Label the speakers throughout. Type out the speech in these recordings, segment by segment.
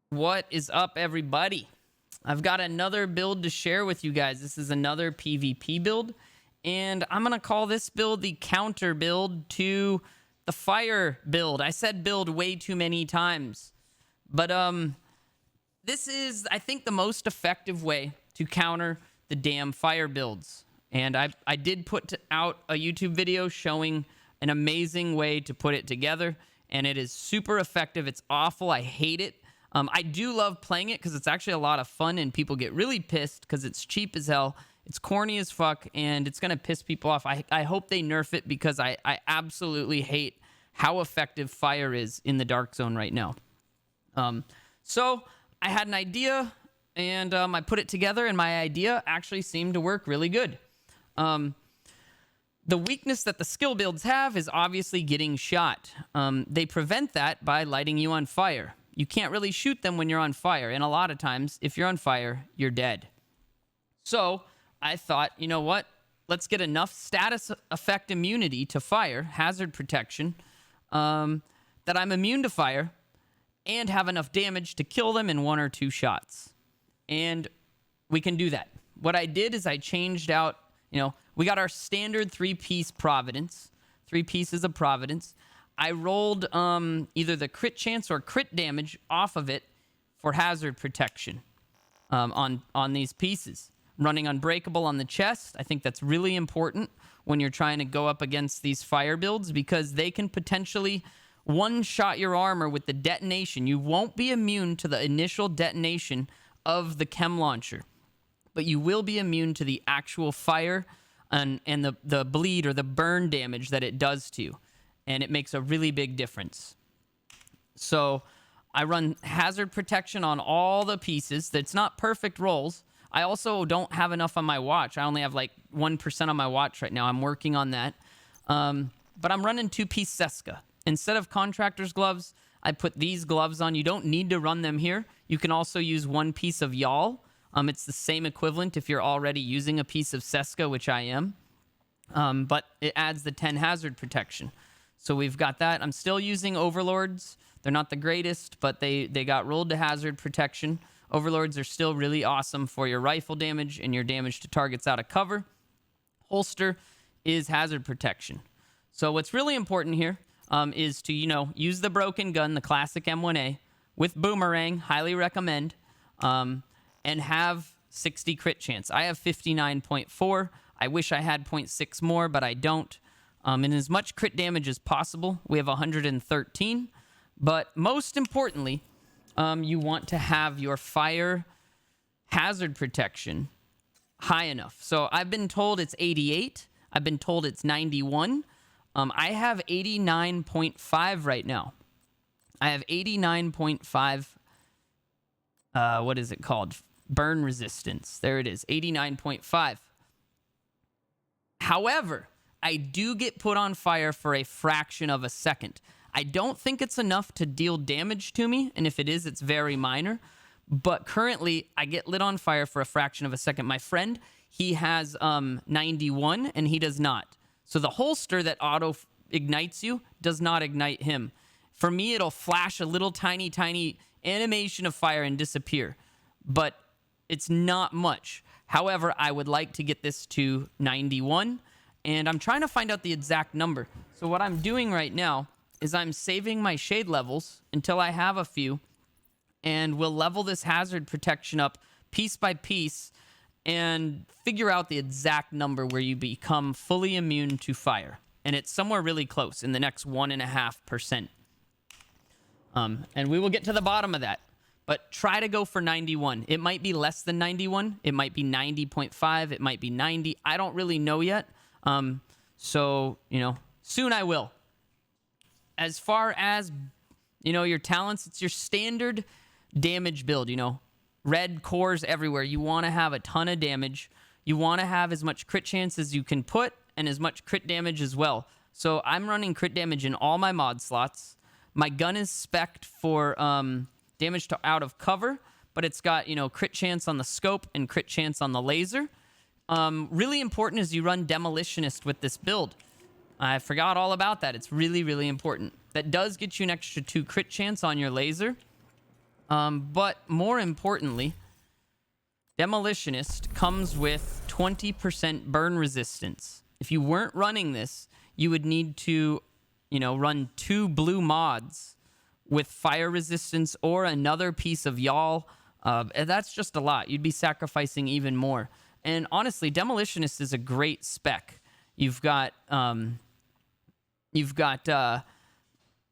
Speaker 1: What is up, everybody? I've got another build to share with you guys. This is another PvP build, and I'm going to call this build the counter build to the fire build. I said build way too many times, but this is, I think, the most effective way to counter the damn fire builds. And I did put out a YouTube video showing an amazing way to put it together, and it is super effective. It's awful. I hate it. I do love playing it because it's actually a lot of fun, and people get really pissed because it's cheap as hell. It's corny as fuck, and it's going to piss people off. I hope they nerf it because I absolutely hate how effective fire is in the Dark Zone right now. So I had an idea, and I put it together, and my idea actually seemed to work really good. The weakness that the skill builds have is obviously getting shot. They prevent that by lighting you on fire. You can't really shoot them when you're on fire, and a lot of times, if you're on fire, you're dead. So I thought, you know what? Let's get enough status effect immunity to fire, hazard protection, that I'm immune to fire, and have enough damage to kill them in 1 or 2 shots. And we can do that. What I did is I changed out, we got our standard 3-piece Providence, 3 pieces of Providence. I rolled either the crit chance or crit damage off of it for hazard protection on these pieces. Running Unbreakable on the chest, I think that's really important when you're trying to go up against these fire builds because they can potentially one-shot your armor with the detonation. You won't be immune to the initial detonation of the chem launcher, but you will be immune to the actual fire and the bleed or the burn damage that it does to you. And it makes a really big difference. So I run hazard protection on all the pieces. That's not perfect rolls. I also don't have enough on my watch. I only have like 1% on my watch right now. I'm working on that. But I'm running 2-piece Seska. Instead of contractor's gloves, I put these gloves on. You don't need to run them here. You can also use 1 piece of Yawl. It's the same equivalent if you're already using a piece of Seska, which I am. But it adds the 10 hazard protection. So we've got that. I'm still using Overlords. They're not the greatest, but they got rolled to hazard protection. Overlords are still really awesome for your rifle damage and your damage to targets out of cover. Holster is hazard protection. So what's really important here is to, use the broken gun, the classic M1A, with Boomerang, highly recommend, and have 60 crit chance. I have 59.4. I wish I had 0.6 more, but I don't. And as much crit damage as possible. We have 113. But most importantly, you want to have your fire hazard protection high enough. So I've been told it's 88. I've been told it's 91. I have 89.5 right now. I have 89.5. What is it called? Burn resistance. There it is. 89.5. However, I do get put on fire for a fraction of a second. I don't think it's enough to deal damage to me, and if it is, it's very minor. But currently, I get lit on fire for a fraction of a second. My friend, he has 91, and he does not. So the holster that auto-ignites you does not ignite him. For me, it'll flash a little tiny, tiny animation of fire and disappear. But it's not much. However, I would like to get this to 91. And I'm trying to find out the exact number. So what I'm doing right now is I'm saving my shade levels until I have a few. And we'll level this hazard protection up piece by piece and figure out the exact number where you become fully immune to fire. And it's somewhere really close in the next 1.5%. And we will get to the bottom of that. But try to go for 91. It might be less than 91. It might be 90.5. It might be 90. I don't really know yet. So, soon I will. As far as, your talents, it's your standard damage build, red cores everywhere. You want to have a ton of damage. You want to have as much crit chance as you can put and as much crit damage as well. So I'm running crit damage in all my mod slots. My gun is spec'd for, damage to out of cover, but it's got, crit chance on the scope and crit chance on the laser. Really important is you run Demolitionist with this build. I forgot all about that. It's really, really important. That does get you an extra 2 crit chance on your laser. But more importantly, Demolitionist comes with 20% burn resistance. If you weren't running this, you would need to, run 2 blue mods with fire resistance or another piece of y'all. And that's just a lot. You'd be sacrificing even more. And honestly, Demolitionist is a great spec. You've got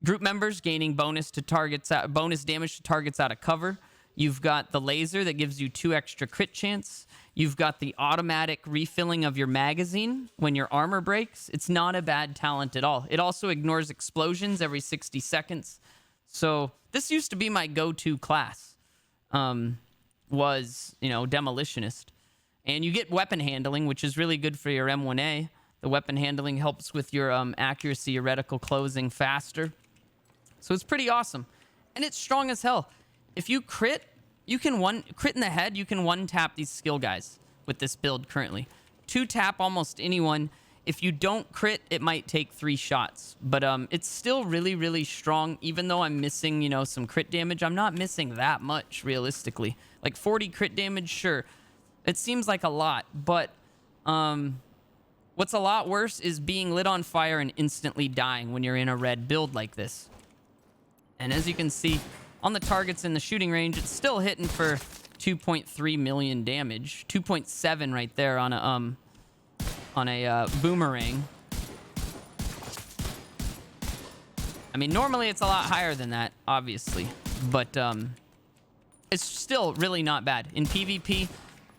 Speaker 1: group members gaining bonus damage to targets out of cover. You've got the laser that gives you 2 extra crit chance. You've got the automatic refilling of your magazine when your armor breaks. It's not a bad talent at all. It also ignores explosions every 60 seconds. So this used to be my go-to class, was, Demolitionist. And you get weapon handling, which is really good for your M1A. The weapon handling helps with your accuracy, your reticle closing faster. So it's pretty awesome. And it's strong as hell. If you crit, you can crit in the head, you can one-tap these skill guys with this build currently. 2-tap almost anyone. If you don't crit, it might take 3 shots. But it's still really, really strong. Even though I'm missing, some crit damage, I'm not missing that much, realistically. Like 40 crit damage, sure. It seems like a lot. But what's a lot worse is being lit on fire and instantly dying when you're in a red build like this. And as you can see, on the targets in the shooting range, it's still hitting for 2.3 million damage. 2.7 right there on a boomerang. I mean, normally it's a lot higher than that, obviously. But it's still really not bad. In PvP,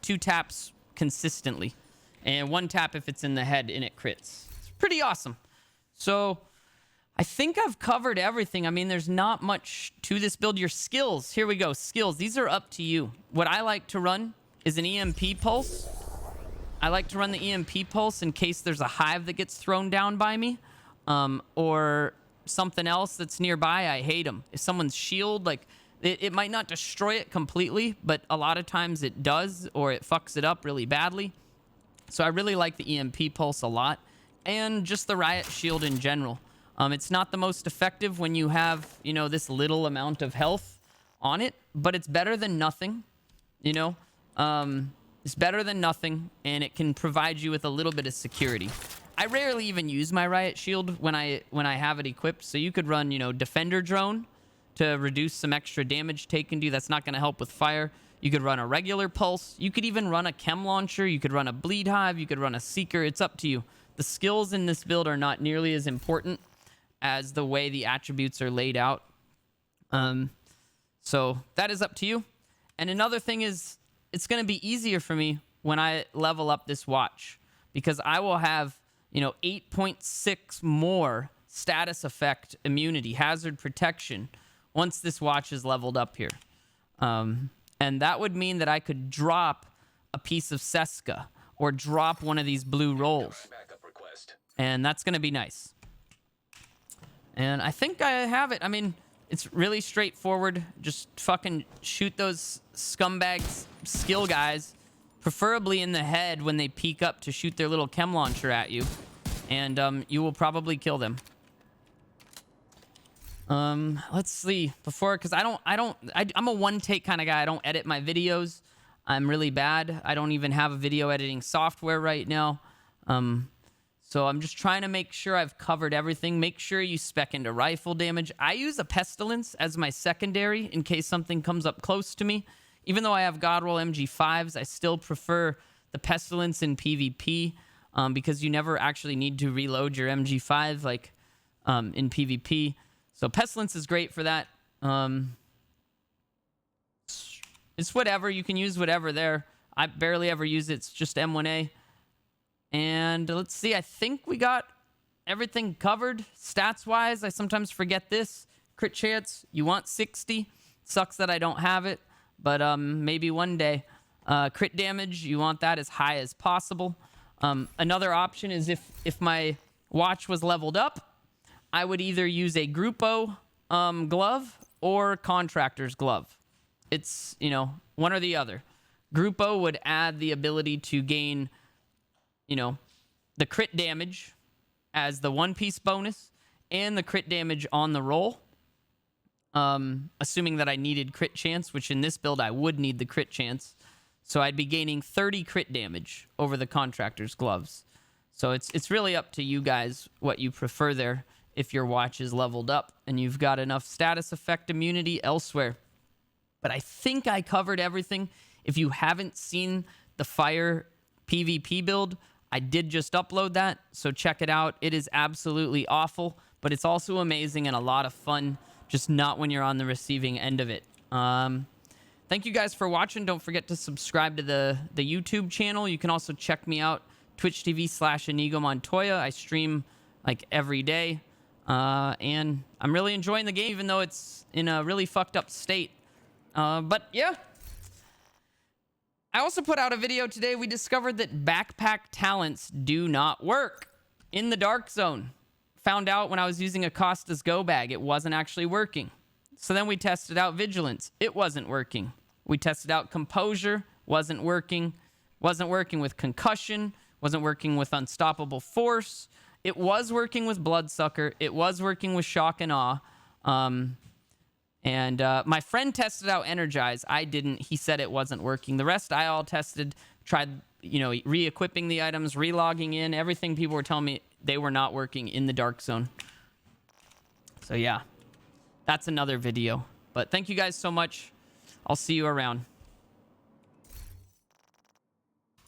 Speaker 1: 2 taps consistently. And 1 tap if it's in the head and it crits. It's pretty awesome. So I think I've covered everything. I mean, there's not much to this build. Your skills, here we go. Skills, these are up to you. What I like to run is an EMP pulse. I like to run the EMP pulse in case there's a hive that gets thrown down by me, or something else that's nearby. I hate them. If someone's shield, like, it might not destroy it completely, but a lot of times it does, or it fucks it up really badly. So I really like the EMP pulse a lot, and just the riot shield in general. It's not the most effective when you have, this little amount of health on it, but it's better than nothing, It's better than nothing, and it can provide you with a little bit of security. I rarely even use my riot shield when I have it equipped, so you could run, Defender Drone to reduce some extra damage taken to you. That's not going to help with fire. You could run a regular pulse. You could even run a chem launcher. You could run a bleed hive. You could run a seeker. It's up to you. The skills in this build are not nearly as important as the way the attributes are laid out. So that is up to you. And another thing is, it's going to be easier for me when I level up this watch, because I will have, 8.6 more status effect immunity, hazard protection, once this watch is leveled up here. And that would mean that I could drop a piece of Seska or drop one of these blue rolls. And that's going to be nice. And I think I have it. I mean, it's really straightforward. Just fucking shoot those scumbags skill guys, preferably in the head when they peek up to shoot their little chem launcher at you. And you will probably kill them. Let's see. Because I'm a one-take kind of guy. I don't edit my videos. I'm really bad. I don't even have a video editing software right now. So I'm just trying to make sure I've covered everything. Make sure you spec into rifle damage. I use a Pestilence as my secondary in case something comes up close to me. Even though I have Godroll MG5s, I still prefer the Pestilence in PvP, because you never actually need to reload your MG5 like in PvP. So Pestilence is great for that. It's whatever. You can use whatever there. I barely ever use it. It's just M1A. And let's see. I think we got everything covered stats-wise. I sometimes forget this. Crit chance, you want 60. Sucks that I don't have it, but maybe one day. Crit damage, you want that as high as possible. Another option is if my watch was leveled up, I would either use a Grupo glove or Contractor's glove. It's, one or the other. Grupo would add the ability to gain, the crit damage as the one-piece bonus and the crit damage on the roll. assuming that I needed crit chance, which in this build I would need the crit chance. So I'd be gaining 30 crit damage over the Contractor's Gloves. So it's really up to you guys what you prefer there if your watch is leveled up and you've got enough status effect immunity elsewhere. But I think I covered everything. If you haven't seen the Fire PvP build, I did just upload that, so check it out. It is absolutely awful, but it's also amazing and a lot of fun, just not when you're on the receiving end of it. Thank you guys for watching. Don't forget to subscribe to the YouTube channel. You can also check me out, Twitch TV/Inigo Montoya. I stream like every day, and I'm really enjoying the game, even though it's in a really fucked up state. But yeah. I also put out a video today. We discovered that backpack talents do not work in the Dark Zone. Found out when I was using Acosta's Go Bag, it wasn't actually working. So then we tested out Vigilance. It wasn't working. We tested out Composure. Wasn't working. Wasn't working with Concussion. Wasn't working with Unstoppable Force. It was working with Bloodsucker. It was working with Shock and Awe. And my friend tested out Energize. I didn't. He said it wasn't working. The rest I all tested, tried, you know, re-equipping the items, re-logging in. Everything people were telling me they were not working in the Dark Zone. So yeah, that's another video. But thank you guys so much. I'll see you around.